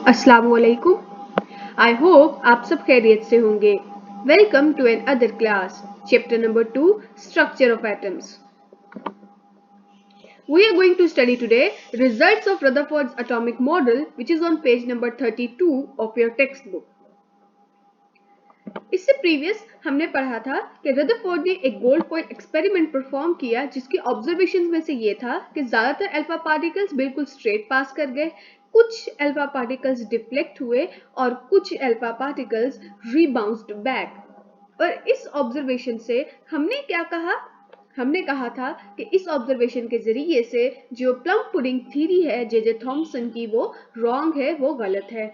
अस्सलाम वालेकुम। I hope आप सब खैरियत से होंगे। Welcome to another class, chapter number 2, structure of atoms. We are going to study today results of Rutherford's atomic model, which is on page number 32 of your textbook. इससे previous हमने पढ़ा था कि रदरफोर्ड ने एक gold point experiment perform किया, जिसकी observations में से ये था कि ज्यादातर अल्फा पार्टिकल्स बिल्कुल स्ट्रेट पास कर गए, कुछ अल्फा पार्टिकल्स डिफ्लेक्ट हुए और कुछ अल्फा पार्टिकल्स रीबाउंस्ड बैक. और इस ऑब्जर्वेशन से हमने क्या कहा? हमने कहा था कि इस ऑब्जर्वेशन के जरिए से जो प्लम पुडिंग थ्योरी है जे थॉमसन की, वो रॉन्ग है, वो गलत है.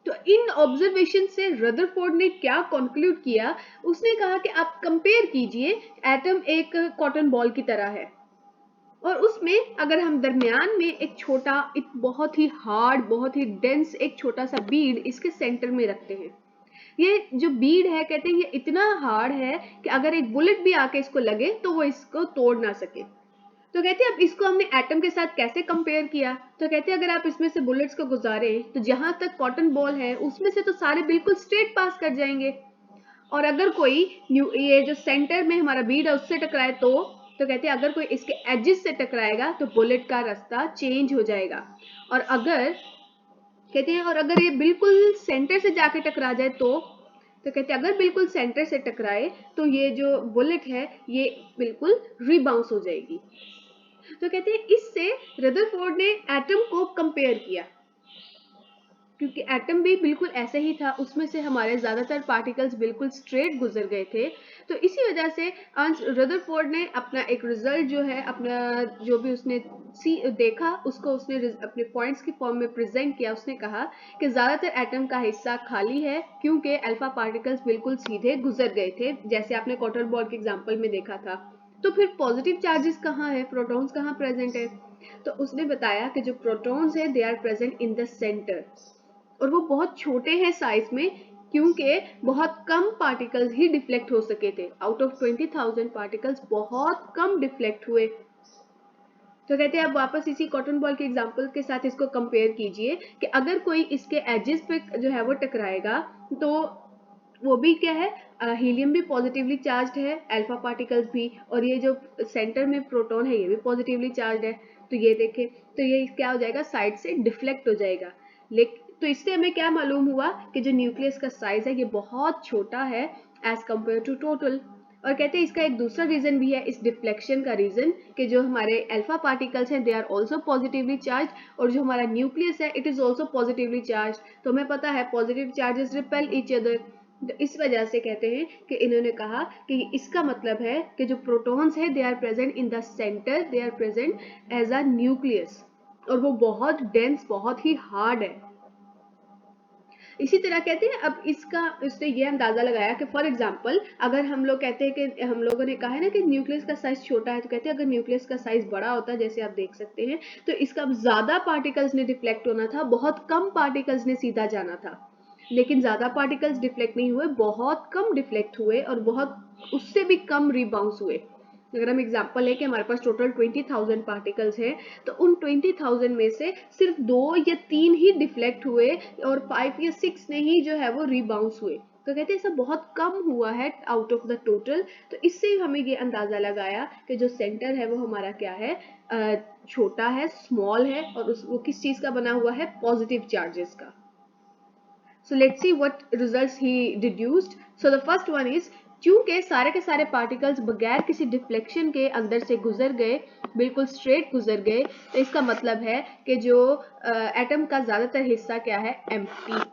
तो इन ऑब्जर्वेशन से रदरफोर्ड ने क्या कंक्लूड किया? उसने कहा कि आप कंपेयर कीजिए, एटम एक कॉटन बॉल की तरह है और उसमें अगर हम दरमियान में एक छोटा, एक बहुत ही हार्ड, बहुत ही डेंस एक छोटा सा बीड इसके सेंटर में रखते हैं. ये जो बीड है, कहते हैं ये इतना हार्ड है कि अगर एक बुलेट भी आके इसको लगे तो वो इसको तोड़ ना सके. तो कहते हैं अब इसको हमने एटम के साथ कैसे कंपेयर किया? तो कहते हैं अगर आप इसमें से बुलेट्स को गुजारें तो जहां तक कॉटन बॉल है उसमें से तो सारे बिल्कुल स्ट्रेट पास कर जाएंगे, और अगर कोई ये जो सेंटर में हमारा बीड है उससे टकराए तो कहते हैं अगर कोई इसके एजेस से टकराएगा तो बुलेट का रास्ता चेंज हो जाएगा. और अगर कहते हैं और अगर ये बिल्कुल सेंटर से जाके टकरा जाए तो कहते हैं अगर बिल्कुल सेंटर से टकराए तो ये जो बुलेट है ये बिल्कुल रीबाउंस हो जाएगी. तो कहते हैं इससे रदरफोर्ड ने एटम को कंपेयर किया, क्योंकि एटम भी बिल्कुल ऐसे ही था, उसमें से हमारे ज्यादातर पार्टिकल्स बिल्कुल स्ट्रेट गुजर गए थे. तो इसी वजह से रदरफोर्ड ने अपना एक रिजल्ट जो है, अपना जो भी उसने देखा उसको उसने अपने पॉइंट्स की फॉर्म में प्रेजेंट किया. उसने कहा कि ज्यादातर एटम का हिस्सा खाली है क्योंकि अल्फा पार्टिकल्स बिल्कुल सीधे गुजर गए थे, जैसे आपने कॉटन बॉल के एग्जाम्पल में देखा था. तो फिर पॉजिटिव चार्जेस कहाँ है, प्रोटॉन्स कहाँ प्रेजेंट है? तो उसने बताया कि जो प्रोटॉन्स है they are present in the centre, और वो बहुत छोटे हैं साइज में, क्योंकि बहुत कम पार्टिकल्स ही डिफ्लेक्ट हो सके थे. आउट ऑफ 20,000 पार्टिकल्स बहुत कम डिफ्लेक्ट हुए. तो कहते हैं अब वापस इसी कॉटन बॉल के एग्जांपल के साथ इसको कंपेयर कीजिए कि अगर कोई इसके एजेस पे जो है वो टकराएगा तो वो भी क्या है, हीलियम भी पॉजिटिवली चार्ज्ड है, अल्फा पार्टिकल्स भी, और ये जो सेंटर में प्रोटॉन है ये भी पॉजिटिवली चार्ज्ड है. तो ये देखें, तो ये क्या हो जाएगा, साइड से डिफ्लेक्ट हो जाएगा. लेकिन तो इससे हमें क्या मालूम हुआ कि जो न्यूक्लियस का साइज है ये बहुत छोटा है एज कंपेयर टू टोटल. और कहते हैं इसका एक दूसरा रीजन भी है इस डिफ्लेक्शन का रीजन, कि जो हमारे अल्फा पार्टिकल्स हैं they are also positively charge, और जो हमारा न्यूक्लियस है it is also positively charge. तो हमें पता है positive charges repel each other. तो इस वजह से कहते हैं कि इन्होंने कहा कि इसका मतलब है कि जो प्रोटॉन्स है they are present in the centre, they are present as a nucleus, और वो बहुत डेंस, बहुत ही हार्ड है. इसी तरह कहते हैं अब इससे ये अंदाजा लगाया कि फॉर एग्जांपल अगर हम लोग कहते हैं कि हम लोगों ने कहा है ना कि न्यूक्लियस का साइज छोटा है, तो कहते हैं अगर न्यूक्लियस का साइज बड़ा होता, जैसे आप देख सकते हैं, तो इसका ज्यादा पार्टिकल्स ने डिफ्लेक्ट होना था, बहुत कम पार्टिकल्स ने सीधा जाना था. लेकिन ज्यादा पार्टिकल्स डिफ्लेक्ट नहीं हुए, बहुत कम डिफ्लेक्ट हुए और बहुत उससे भी कम रिबाउंस हुए. अगर हम एग्जांपल लें कि हमारे पास टोटल 20,000 पार्टिकल्स हैं, तो उन 20,000 में से सिर्फ 2 या 3 ही डिफ्लेक्ट हुए और 5 या 6 ने ही जो है वो रीबाउंस हुए. तो कहते हैं ऐसा बहुत कम हुआ है आउट ऑफ द टोटल. तो इससे हमें ये अंदाजा लगाया कि जो सेंटर है वो हमारा क्या है, छोटा है, स्मॉल है, और वो किस चीज का बना हुआ है, पॉजिटिव चार्जेस का. So let's see what results he deduced. So the first one is, चूंकि सारे के सारे पार्टिकल्स बगैर किसी डिफ्लेक्शन के अंदर से गुजर गए, बिल्कुल स्ट्रेट गुजर गए, तो इसका मतलब है कि जो एटम का ज्यादातर हिस्सा क्या है, एम्प्टी.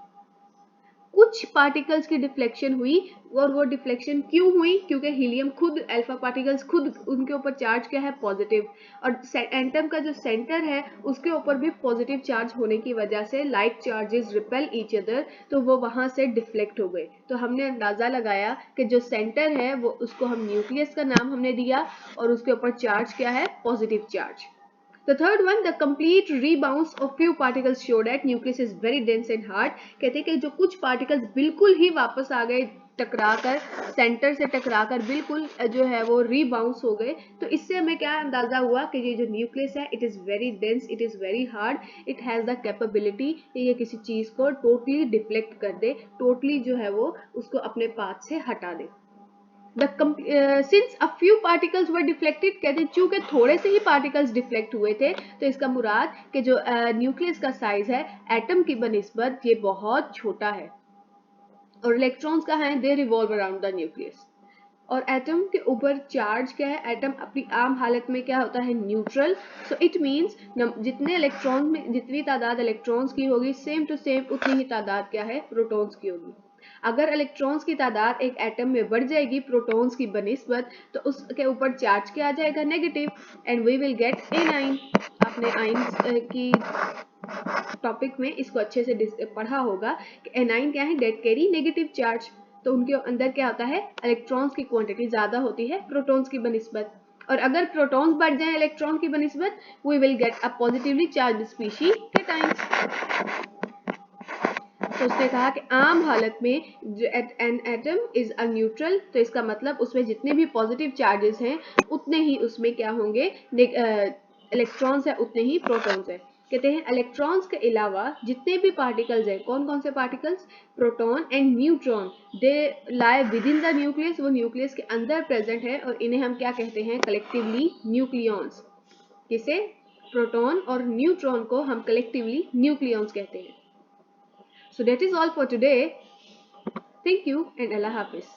कुछ पार्टिकल्स की डिफ्लेक्शन हुई, और वो डिफ्लेक्शन क्यों हुई? क्योंकि हीलियम खुद, अल्फा पार्टिकल्स खुद, उनके ऊपर चार्ज क्या है, पॉजिटिव, और एटम का जो सेंटर है उसके ऊपर भी पॉजिटिव चार्ज होने की वजह से like charges repel each other, तो वो वहां से डिफ्लेक्ट हो गए. तो हमने अंदाजा लगाया कि जो सेंटर है वो, उसको हम न्यूक्लियस का नाम हमने दिया, और उसके ऊपर चार्ज क्या है, positive charge. The third one, the complete rebounds of few particles showed that nucleus is very dense and hard. कहते हैं कि जो कुछ पार्टिकल्स बिल्कुल ही वापस आ गए टकराकर, सेंटर से टकराकर बिल्कुल जो है वो रीबाउंस हो गए। तो इससे हमें क्या अंदाजा हुआ कि ये जो न्यूक्लियस है it is very dense, it is very hard, it has the capability कि ये किसी चीज़ को टोटली डिफ्लेक्ट कर दे, टोटली जो है वो उसको अपने पाथ से हटा दे। Since a few particles were deflected, कहते हैं चूंकि थोड़े से ही पार्टिकल्स डिफ्लेक्ट हुए थे, तो इसका मुराद कि जो न्यूक्लियस का साइज है एटम की बनिस्बत ये बहुत छोटा है, और इलेक्ट्रॉन्स कहाँ हैं, दे रिवॉल्व अराउंड द न्यूक्लियस। और एटम के ऊपर चार्ज क्या है, एटम अपनी आम हालत में क्या होता है, न्यूट्रल। सो इट मीन्स जितने इलेक्ट्रॉन में जितनी तादाद इलेक्ट्रॉन्स की होगी सेम टू सेम उतनी ही तादाद क्या है, प्रोटॉन्स की होगी। अगर इलेक्ट्रॉन्स की तादाद एक एटम में बढ़ जाएगी प्रोटॉन्स की बनिस्बत, तो उसके ऊपर चार्ज क्या आ जाएगा, negative, and we will get anion. आपने आइंस की टॉपिक में इसको अच्छे से पढ़ा होगा कि एनाइन क्या है, डेट कैरी नेगेटिव चार्ज। तो उनके अंदर क्या होता है, इलेक्ट्रॉन्स की क्वांटिटी ज्यादा होती है प्रोटॉन्स की बनिस्बत, और अगर प्रोटॉन्स बढ़ जाए इलेक्ट्रॉन की बनिस्बत, we will get a positively charged species cations. तो उसने कहा कि आम हालत में जो an atom is a neutral, तो इसका मतलब उसमें जितने भी पॉजिटिव चार्जेस हैं उतने ही उसमें क्या होंगे, इलेक्ट्रॉन्स है उतने ही प्रोटॉन्स है। कहते हैं इलेक्ट्रॉन्स के अलावा जितने भी पार्टिकल्स हैं, कौन कौन से particles, proton and neutron, they lie with in the nucleus, वो न्यूक्लियस के अंदर प्रेजेंट है, और इन्हें हम क्या कहते हैं, कलेक्टिवली न्यूक्लियॉन्स। किसे, प्रोटॉन और न्यूट्रॉन को हम कलेक्टिवली न्यूक्लियॉन्स कहते हैं। So that is all for today. Thank you and Allah Hafiz.